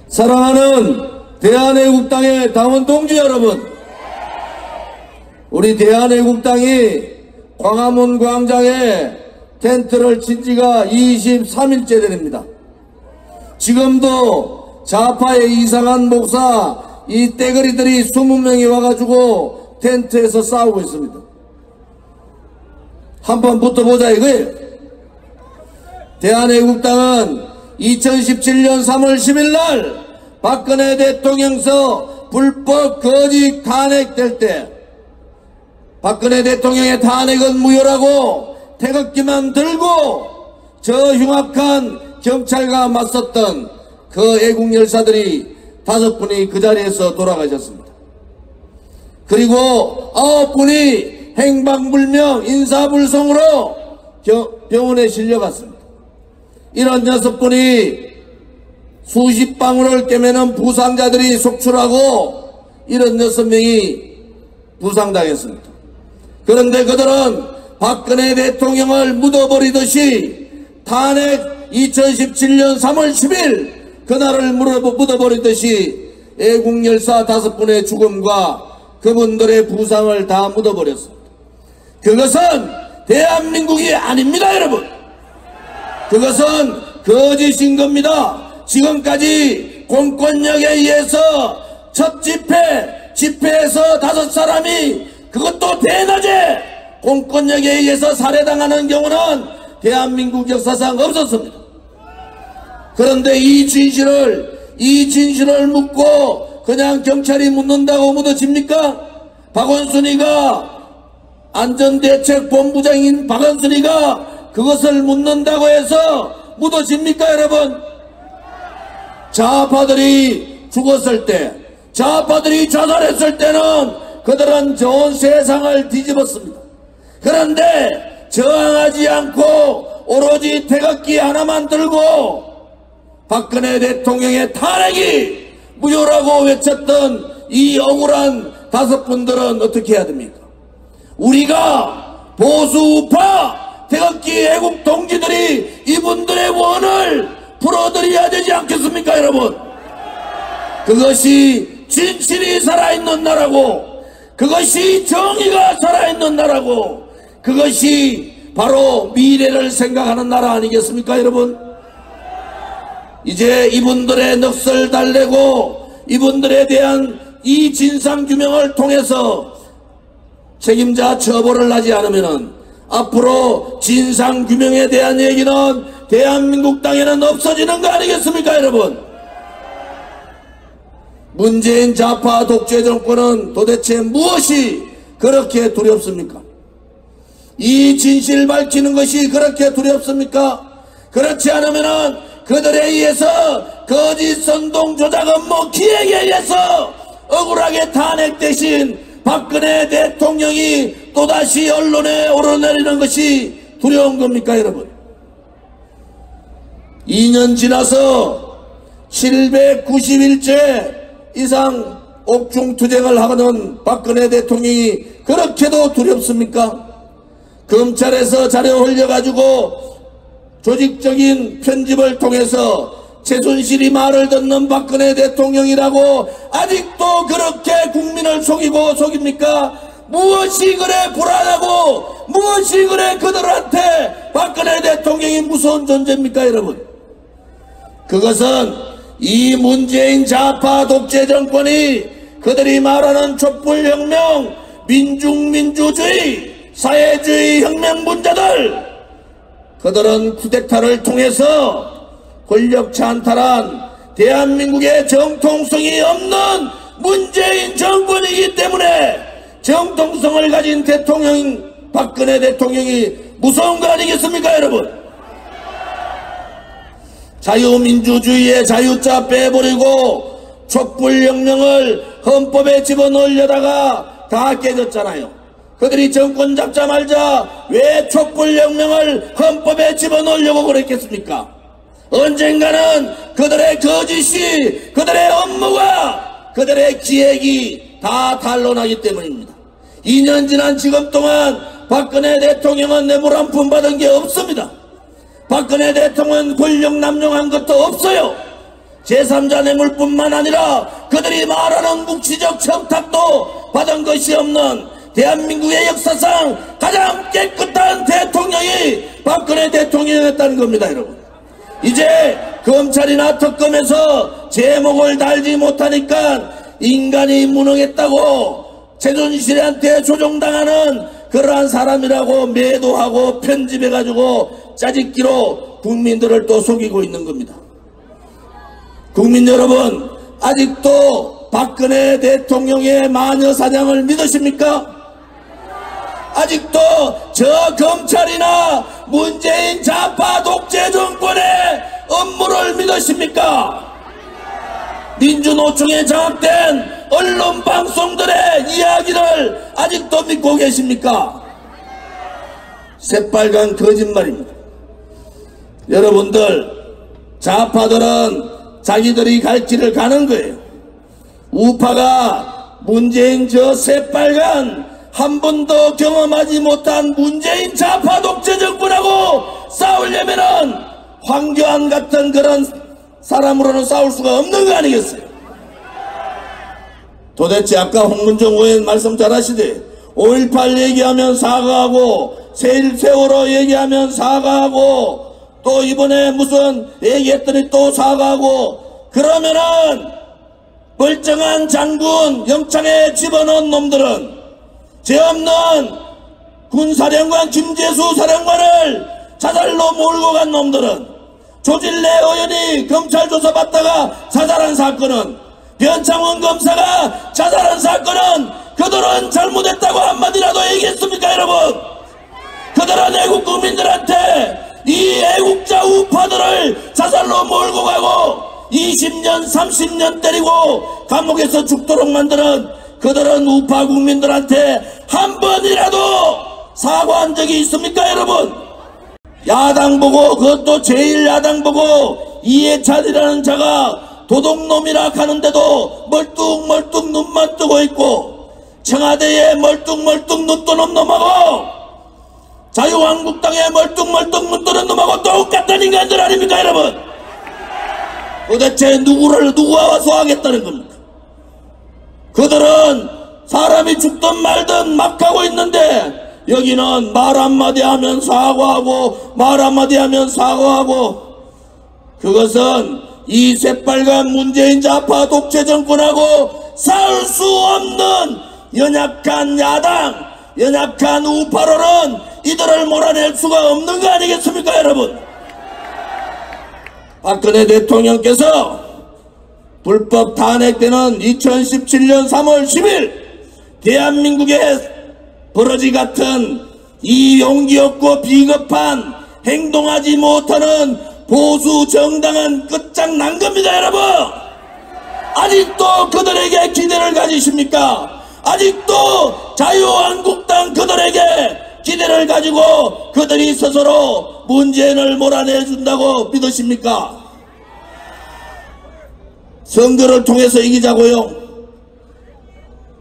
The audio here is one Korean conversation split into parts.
사랑하는 대한애국당의 당원 동지 여러분, 우리 대한애국당이 광화문 광장에 텐트를 친 지가 23일째 됩니다. 지금도 좌파의 이상한 목사 이 떼거리들이 20명이 와가지고 텐트에서 싸우고 있습니다. 한번 붙어보자 이거예요. 대한애국당은 2017년 3월 10일 박근혜 대통령서 불법 거짓 탄핵될 때 박근혜 대통령의 탄핵은 무효라고 태극기만 들고 저 흉악한 경찰과 맞섰던 그 애국 열사들이 5분이 그 자리에서 돌아가셨습니다. 그리고 9분이 행방불명 인사불성으로 병원에 실려갔습니다. 이런 6분이 수십 방울을 꿰매는 부상자들이 속출하고 이런 6명이 부상당했습니다. 그런데 그들은 박근혜 대통령을 묻어버리듯이 탄핵 2017년 3월 10일 그날을 묻어버리듯이 애국열사 5분의 죽음과 그분들의 부상을 다 묻어버렸습니다. 그것은 대한민국이 아닙니다, 여러분. 그것은 거짓인 겁니다. 지금까지 공권력에 의해서 첫 집회에서 5사람이 그것도 대낮에 공권력에 의해서 살해당하는 경우는 대한민국 역사상 없었습니다. 그런데 이 진실을 묻고 그냥 경찰이 묻는다고 묻어집니까? 박원순이가 안전대책본부장인 박원순이가 그것을 묻는다고 해서 묻어집니까, 여러분? 좌파들이 죽었을 때, 좌파들이 자살했을 때는 그들은 좋은 세상을 뒤집었습니다. 그런데 저항하지 않고 오로지 태극기 하나만 들고 박근혜 대통령의 탄핵이 무효라고 외쳤던 이 억울한 5분들은 어떻게 해야 됩니까? 우리가 보수우파 태극기 애국 동지들이 이분들의 원을 풀어드려야 되지 않겠습니까, 여러분? 그것이 진실이 살아있는 나라고, 그것이 정의가 살아있는 나라고, 그것이 바로 미래를 생각하는 나라 아니겠습니까, 여러분? 이제 이분들의 넋을 달래고 이분들에 대한 이 진상규명을 통해서 책임자 처벌을 하지 않으면 앞으로 진상규명에 대한 얘기는 대한민국 땅에는 없어지는 거 아니겠습니까, 여러분? 문재인 좌파 독재 정권은 도대체 무엇이 그렇게 두렵습니까? 이 진실 밝히는 것이 그렇게 두렵습니까? 그렇지 않으면은 그들에 의해서 거짓 선동 조작 업무 기획에 의해서 억울하게 탄핵되신 박근혜 대통령이 또다시 언론에 오르내리는 것이 두려운 겁니까, 여러분? 2년 지나서 790일째 이상 옥중투쟁을 하는 박근혜 대통령이 그렇게도 두렵습니까? 검찰에서 자료 흘려가지고 조직적인 편집을 통해서 최순실이 말을 듣는 박근혜 대통령이라고 아직도 그렇게 국민을 속입니까? 무엇이 그래 불안하고 무엇이 그래 그들한테 박근혜 대통령이 무서운 존재입니까, 여러분? 그것은 이 문재인 좌파 독재 정권이 그들이 말하는 촛불혁명, 민중민주주의, 사회주의 혁명분자들, 그들은 쿠데타를 통해서 권력 찬탈한 대한민국의 정통성이 없는 문재인 정권이기 때문에 정통성을 가진 대통령 박근혜 대통령이 무서운 거 아니겠습니까, 여러분? 자유민주주의의 자유자 빼버리고 촛불혁명을 헌법에 집어넣으려다가 다 깨졌잖아요. 그들이 정권 잡자마자 왜 촛불혁명을 헌법에 집어넣으려고 그랬겠습니까? 언젠가는 그들의 거짓이, 그들의 업무가, 그들의 기획이 다 탄로나기 때문입니다. 2년 지난 지금 동안 박근혜 대통령은 뇌물 한 푼 받은 게 없습니다. 박근혜 대통령은 권력 남용한 것도 없어요. 제3자 뇌물뿐만 아니라 그들이 말하는 묵시적 청탁도 받은 것이 없는 대한민국의 역사상 가장 깨끗한 대통령이 박근혜 대통령이었다는 겁니다. 여러분, 이제 검찰이나 특검에서 제목을 달지 못하니까 인간이 무능했다고 최순실한테 조종당하는 그러한 사람이라고 매도하고 편집해가지고 짜집기로 국민들을 또 속이고 있는 겁니다. 국민 여러분, 아직도 박근혜 대통령의 마녀사냥을 믿으십니까? 아직도 저 검찰이나 문재인 좌파 독재 정권의 업무를 믿으십니까? 민주노총에 장악된 언론 방송들의 이야기를 아직도 믿고 계십니까? 새빨간 거짓말입니다. 여러분들, 좌파들은 자기들이 갈 길을 가는 거예요. 우파가 문재인 저 새빨간 한 번도 경험하지 못한 문재인 좌파 독재 정권하고 싸우려면은 황교안 같은 그런 사람으로는 싸울 수가 없는 거 아니겠어요? 도대체 아까 홍문정 의원 말씀 잘하시대. 5.18 얘기하면 사과하고 세월호 얘기하면 사과하고 또 이번에 무슨 얘기했더니 또 사과하고, 그러면은 멀쩡한 장군 영창에 집어넣은 놈들은, 죄 없는 군사령관 김재수 사령관을 자살로 몰고 간 놈들은, 조질래 의원이 검찰 조사 받다가 자살한 사건은, 변창훈 검사가 자살한 사건은 그들은 잘못했다고 한마디라도 얘기했습니까? 여러분, 그들은 애국 국민들한테 이 애국자 우파들을 자살로 몰고 가고 20년 30년 때리고 감옥에서 죽도록 만드는 그들은 우파 국민들한테 한 번이라도 사과한 적이 있습니까? 여러분, 야당 보고, 그것도 제1야당 보고 이해찬이라는 자가 도둑놈이라 하는데도 멀뚱멀뚱 눈만 뜨고 있고, 청와대에 멀뚱멀뚱 눈 뜨는 놈하고 자유한국당에 멀뚱멀뚱 눈 뜨는 놈하고 똑같은 인간들 아닙니까? 여러분, 도대체 누구와 와서 하겠다는 겁니까? 그들은 사람이 죽든 말든 막 하고 있는데, 여기는 말 한마디 하면 사과하고 말 한마디 하면 사과하고, 그것은 이 새빨간 문재인 좌파 독재 정권하고 싸울 수 없는 연약한 야당, 연약한 우파로는 이들을 몰아낼 수가 없는 거 아니겠습니까? 여러분, 박근혜 대통령께서 불법 탄핵되는 2017년 3월 10일 대한민국의 버러지 같은 이 용기 없고 비겁한 행동하지 못하는 보수 정당은 끝장난 겁니다. 여러분, 아직도 그들에게 기대를 가지십니까? 아직도 자유한국당 그들에게 기대를 가지고 그들이 스스로 문재인을 몰아내준다고 믿으십니까? 선거를 통해서 이기자고요?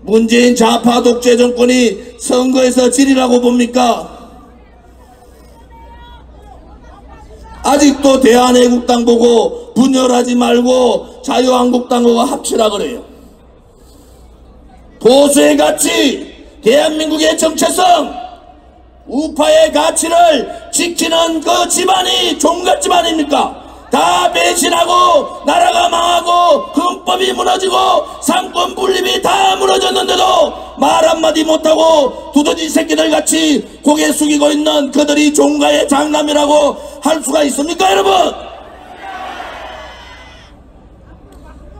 문재인 좌파 독재 정권이 선거에서 지리라고 봅니까? 아직도 대한애국당 보고 분열하지 말고 자유한국당하고 합치라 그래요. 보수의 가치, 대한민국의 정체성, 우파의 가치를 지키는 그 집안이 종갓 집안입니까? 다 배신하고 나라가 망하고 헌법이 무너지고 상권 분립이 다 무너졌는데도 말 한마디 못하고 두더지 새끼들 같이 고개 숙이고 있는 그들이 종가의 장남이라고 할 수가 있습니까? 여러분,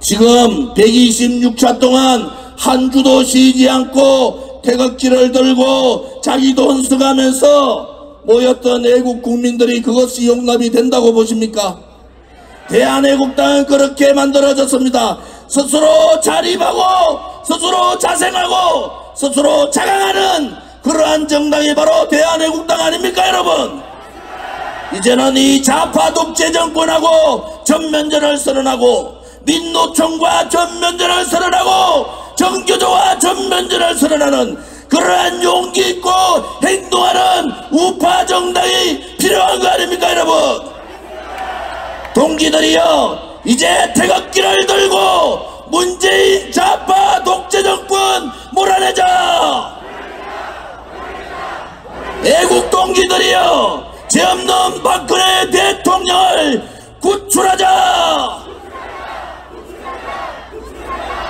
지금 126차 동안 한 주도 쉬지 않고 태극기를 들고 자기 돈 써가면서 모였던 애국 국민들이 그것이 용납이 된다고 보십니까? 대한애국당은 그렇게 만들어졌습니다. 스스로 자립하고 스스로 자생하고 스스로 자강하는 그러한 정당이 바로 대한애국당 아닙니까? 여러분, 이제는 이 좌파 독재 정권하고 전면전을 선언하고 민노총과 전면전을 선언하고 정교조와 전면전을 선언하는 그러한 용기 있고 행동하는 우파 정당이 필요한 거 아닙니까? 여러분, 동지들이여, 이제 태극기를 들고 문재인 좌파 독재 정권 몰아내자. 애국 동지들이여, 죄 없는 박근혜 대통령을 구출하자.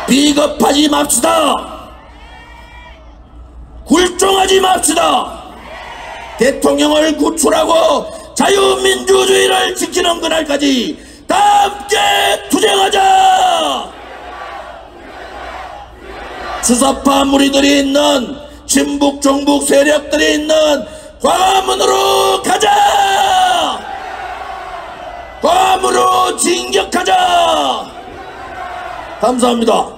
비겁하지 맙시다. 굴종하지 맙시다. 대통령을 구출하고 자유민주주의를 지키는 그날까지 다 함께 투쟁하자. 주사파 무리들이 있는 친북 종북 세력들이 있는 광화문으로 가자. 광화문으로 진격하자. 감사합니다.